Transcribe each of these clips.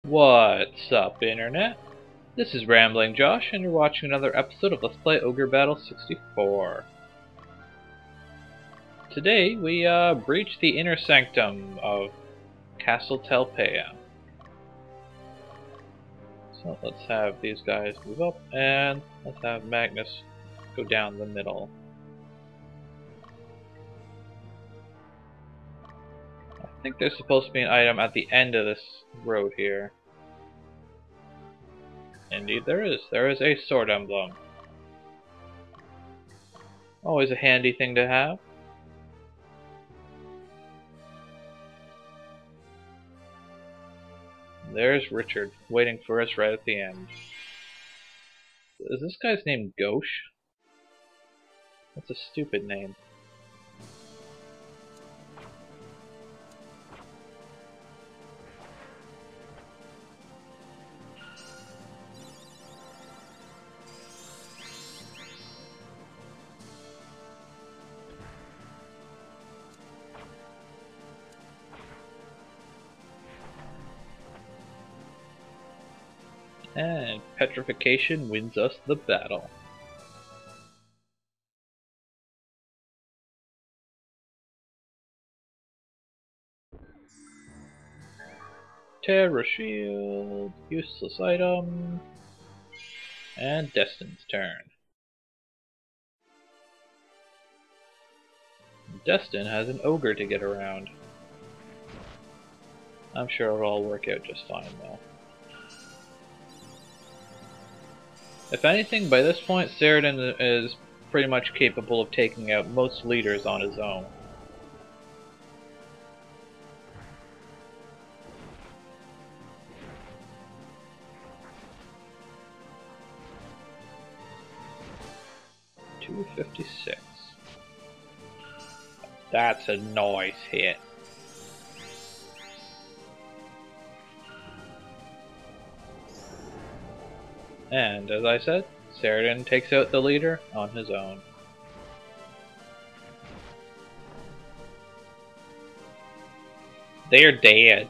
What's up, Internet? This is Rambling Josh, and you're watching another episode of Let's Play Ogre Battle 64. Today, we breach the inner sanctum of Castle Talpea. So let's have these guys move up, and let's have Magnus go down the middle. I think there's supposed to be an item at the end of this road here. Indeed there is. There is a sword emblem. Always a handy thing to have. There's Richard, waiting for us right at the end. Is this guy's name Gauche? That's a stupid name. And petrification wins us the battle. Terra Shield, useless item, and Destin's turn. Destin has an ogre to get around. I'm sure it'll all work out just fine though. If anything, by this point, Saradin is pretty much capable of taking out most leaders on his own. $256. That's a nice hit. And, as I said, Saradin takes out the leader on his own. They are dead.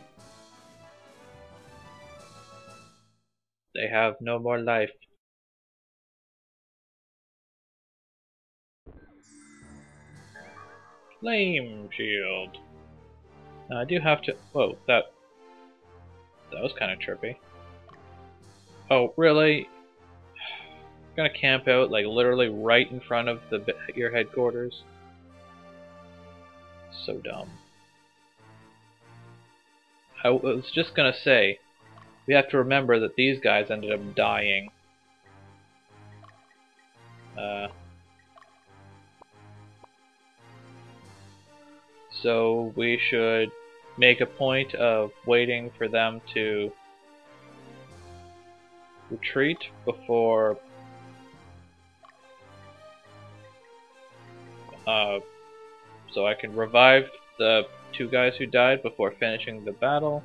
They have no more life. Flame shield. Now I do have to... Whoa, that was kind of trippy. Oh, really? You're gonna camp out, like, literally right in front of your headquarters? So dumb. I was just gonna say, we have to remember that these guys ended up dying. So we should make a point of waiting for them to retreat before so I can revive the two guys who died before finishing the battle.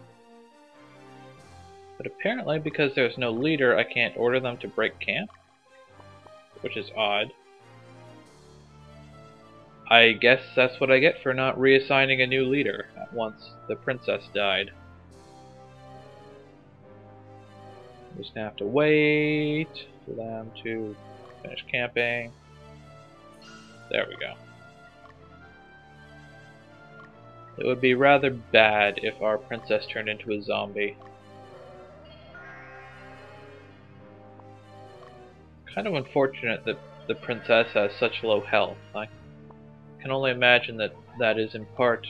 But apparently, because there's no leader, I can't order them to break camp, which is odd. I guess that's what I get for not reassigning a new leader once the princess died. I'm just gonna have to wait for them to finish camping. There we go. It would be rather bad if our princess turned into a zombie. Kind of unfortunate that the princess has such low health. I can only imagine that that is in part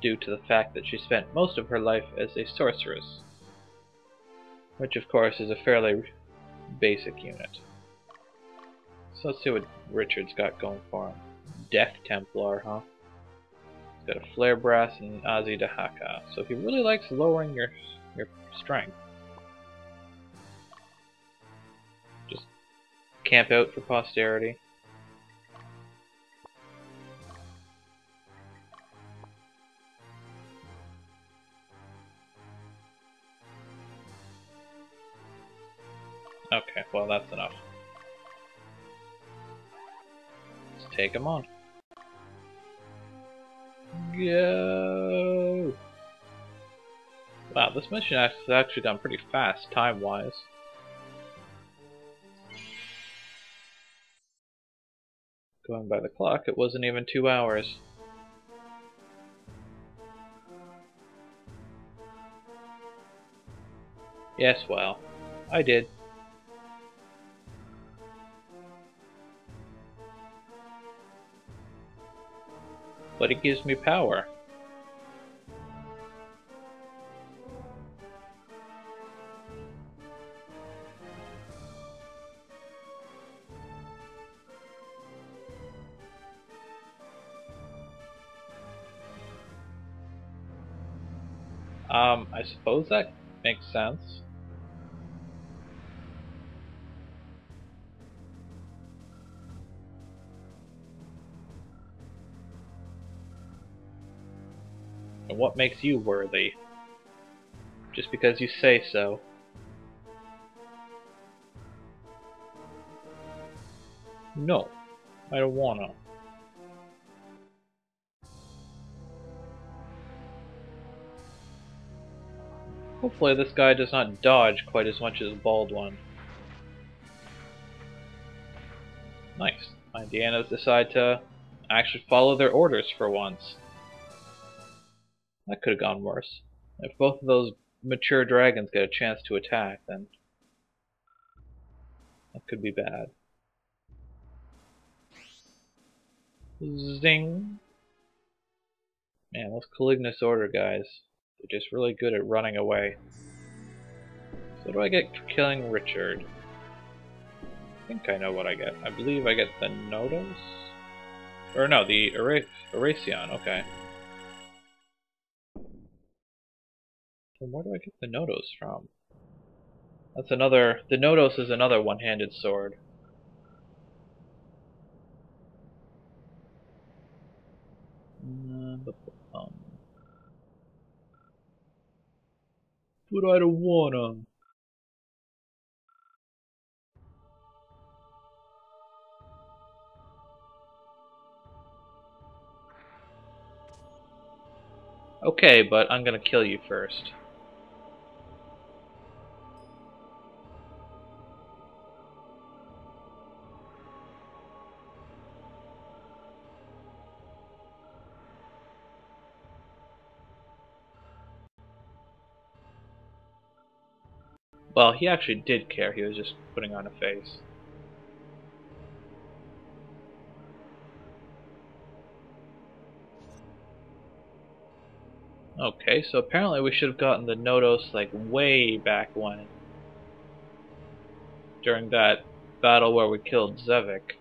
due to the fact that she spent most of her life as a sorceress. Which of course is a fairly basic unit. So let's see what Richard's got going for him. Death Templar, huh? He's got a Flare Brass and Azi Dahaka. So if he really likes lowering your strength, just camp out for posterity. Okay, well that's enough. Let's take him on. Go! Wow, this mission has actually gone pretty fast, time-wise. Going by the clock, it wasn't even 2 hours. Yes, well, I did. But it gives me power. I suppose that makes sense. And what makes you worthy? Just because you say so. No, I don't wanna. Hopefully this guy does not dodge quite as much as the bald one. Nice. My Indianas decide to actually follow their orders for once. That could have gone worse. If both of those mature dragons get a chance to attack, then that could be bad. Zing! Man, those Calignus Order guys, they're just really good at running away. So what do I get for killing Richard? I think I know what I get. I believe I get the Nodos? Or no, the Erasion, okay. Then where do I get the Nodos from? That's another... The Nodos is another one-handed sword. But I don't want 'em. Okay, but I'm gonna kill you first. Well, he actually did care, he was just putting on a face. Okay, so apparently we should have gotten the Nodos like way back when. During that battle where we killed Zevik.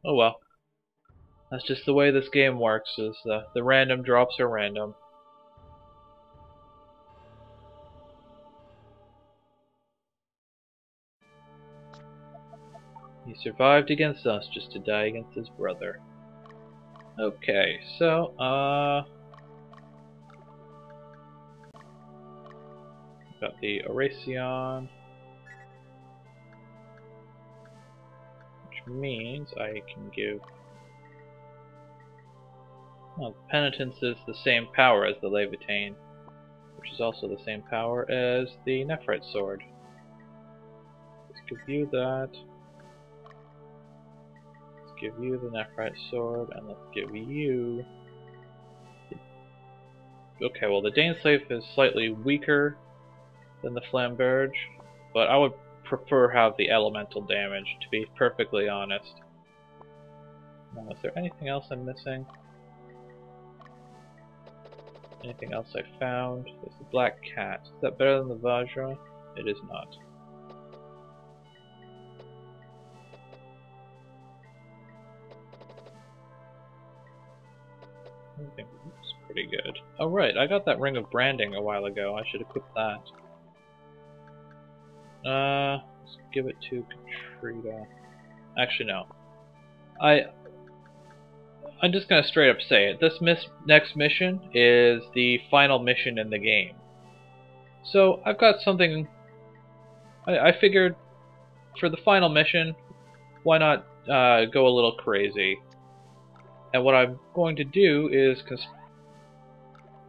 Oh well. That's just the way this game works, is the random drops are random. He survived against us just to die against his brother. Okay, so, got the Erasion, which means I can give... Well, Penitence is the same power as the Levitane, which is also the same power as the Nephrite Sword. Let's give you that. Let's give you the Nephrite Sword, and let's give you... Okay, well the Daneslave is slightly weaker than the Flamberge, but I would prefer have the elemental damage, to be perfectly honest. Now, is there anything else I'm missing? Anything else I found? There's the Black Cat. Is that better than the Vajra? It is not. I think it's pretty good. Oh right, I got that Ring of Branding a while ago. I should equip that. Let's give it to Katrina. Actually, no. I'm just gonna straight up say it. This next mission is the final mission in the game. So I've got something. I figured for the final mission, why not go a little crazy? And what I'm going to do is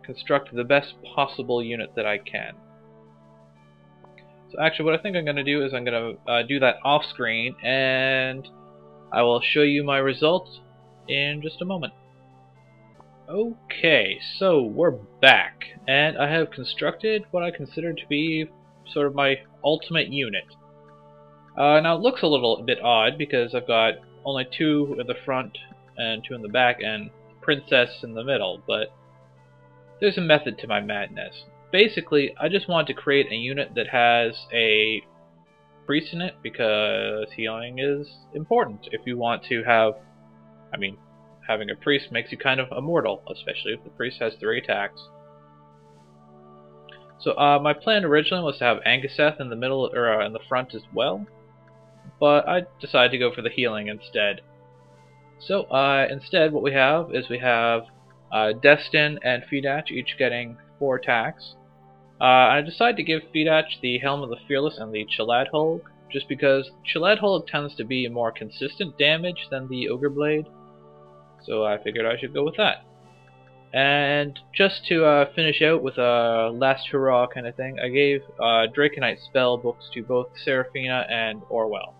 construct the best possible unit that I can. So actually what I think I'm going to do is I'm going to do that off screen, and I will show you my results in just a moment. Okay, so we're back, and I have constructed what I consider to be sort of my ultimate unit. Now it looks a little bit odd because I've got only 2 in the front and 2 in the back and princess in the middle, but there's a method to my madness. Basically, I just want to create a unit that has a priest in it because healing is important. If you want to have, having a priest makes you kind of immortal, especially if the priest has 3 attacks. So my plan originally was to have Angiseth in the middle or in the front as well, but I decided to go for the healing instead. So instead, what we have is Destin and Fidach each getting 4 attacks. I decided to give Fidach the Helm of the Fearless and the Chalad Hulk, just because Chalad Hulk tends to be more consistent damage than the Ogre Blade, so I figured I should go with that. And just to finish out with a last hurrah kind of thing, I gave Draconite spell books to both Seraphina and Orwell.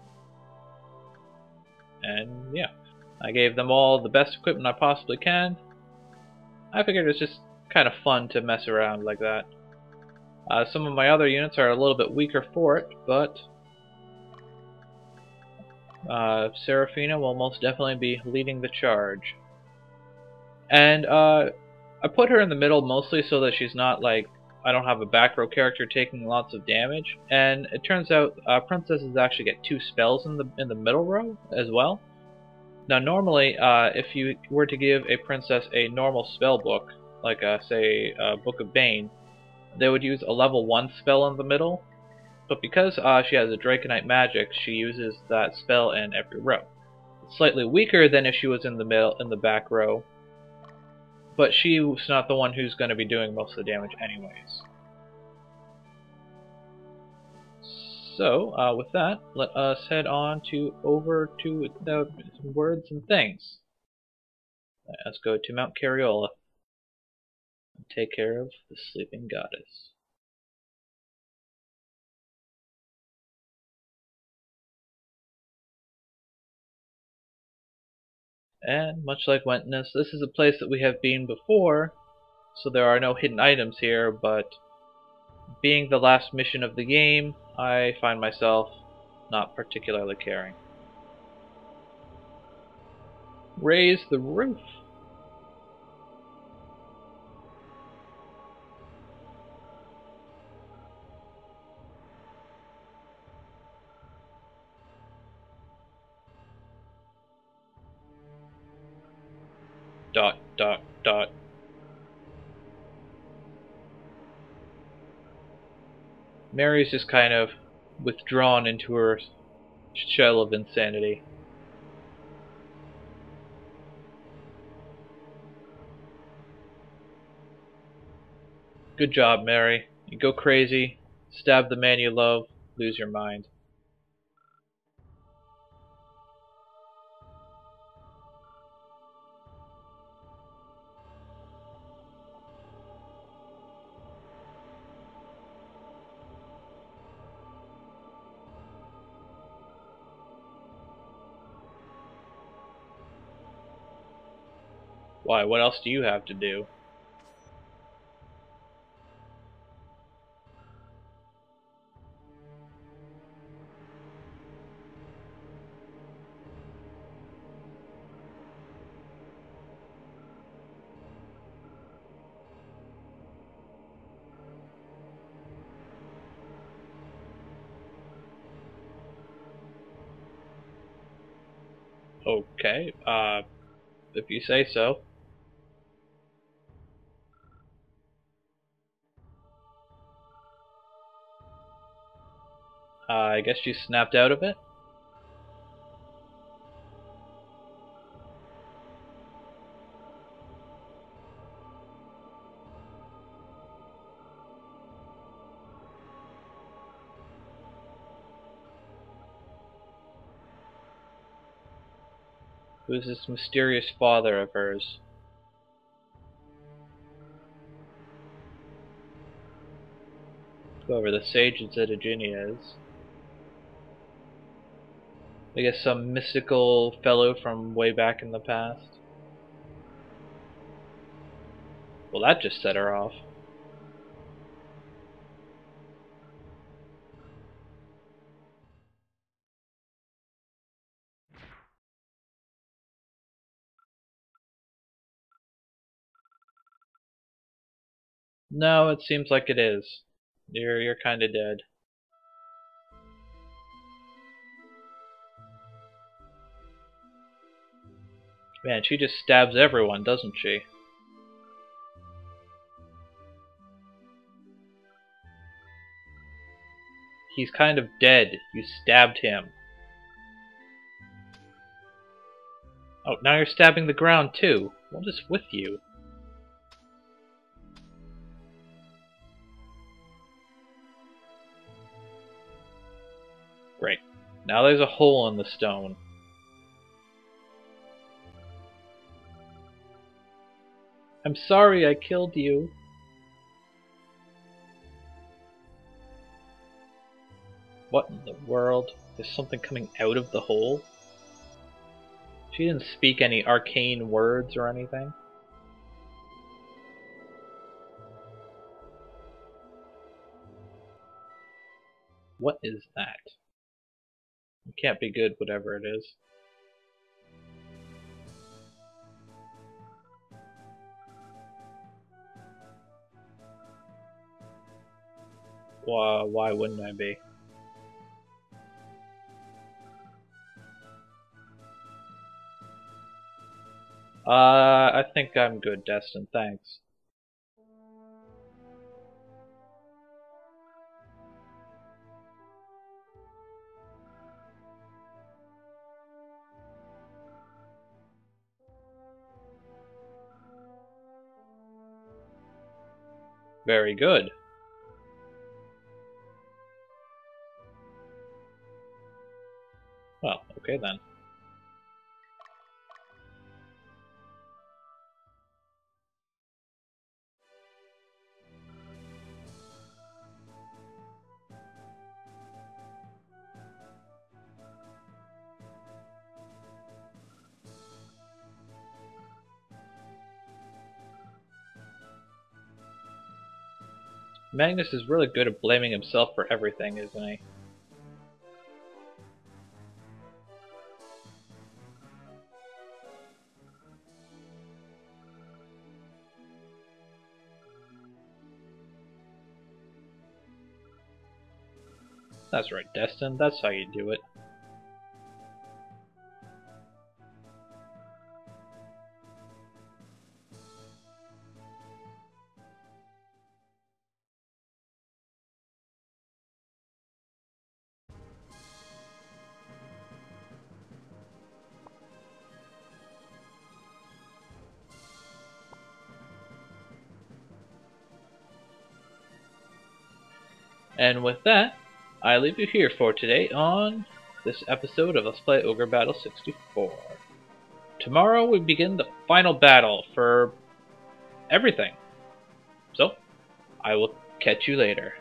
And yeah, I gave them all the best equipment I possibly can. I figured it's just kind of fun to mess around like that. Some of my other units are a little bit weaker for it, but Seraphina will most definitely be leading the charge. And I put her in the middle mostly so that she's not like, I don't have a back row character taking lots of damage. And it turns out princesses actually get 2 spells in the middle row as well. Now normally, if you were to give a princess a normal spell book, like say Book of Bane, they would use a level 1 spell in the middle, but because she has a Draconite magic, she uses that spell in every row. It's slightly weaker than if she was in the back row, but she's not the one who's going to be doing most of the damage anyways. So, with that, let us head on over to the words and things. Let's go to Mount Cariola and take care of the sleeping goddess. And much like Wentness, this is a place that we have been before, so there are no hidden items here, but being the last mission of the game, I find myself not particularly caring. Raise the roof! Dot, dot, dot. Mary's just kind of withdrawn into her shell of insanity. Good job, Mary. You go crazy, stab the man you love, lose your mind. Why, what else do you have to do? Okay, if you say so. I guess you snapped out of it? Who's this mysterious father of hers? Whoever the sage in Zetaginia is. I guess some mystical fellow from way back in the past. Well, that just set her off. No, it seems like it is. You're kind of dead. Man, she just stabs everyone, doesn't she? He's kind of dead. You stabbed him. Oh, now you're stabbing the ground too. What is with you? Great. Now there's a hole in the stone. I'm sorry I killed you. What in the world? There's something coming out of the hole? She didn't speak any arcane words or anything. What is that? It can't be good, whatever it is. Why wouldn't I be? I think I'm good, Destin, thanks. Very good. Well, okay then. Magnus is really good at blaming himself for everything, isn't he? That's right, Destin. That's how you do it. And with that, I leave you here for today on this episode of Let's Play Ogre Battle 64. Tomorrow we begin the final battle for everything. So, I will catch you later.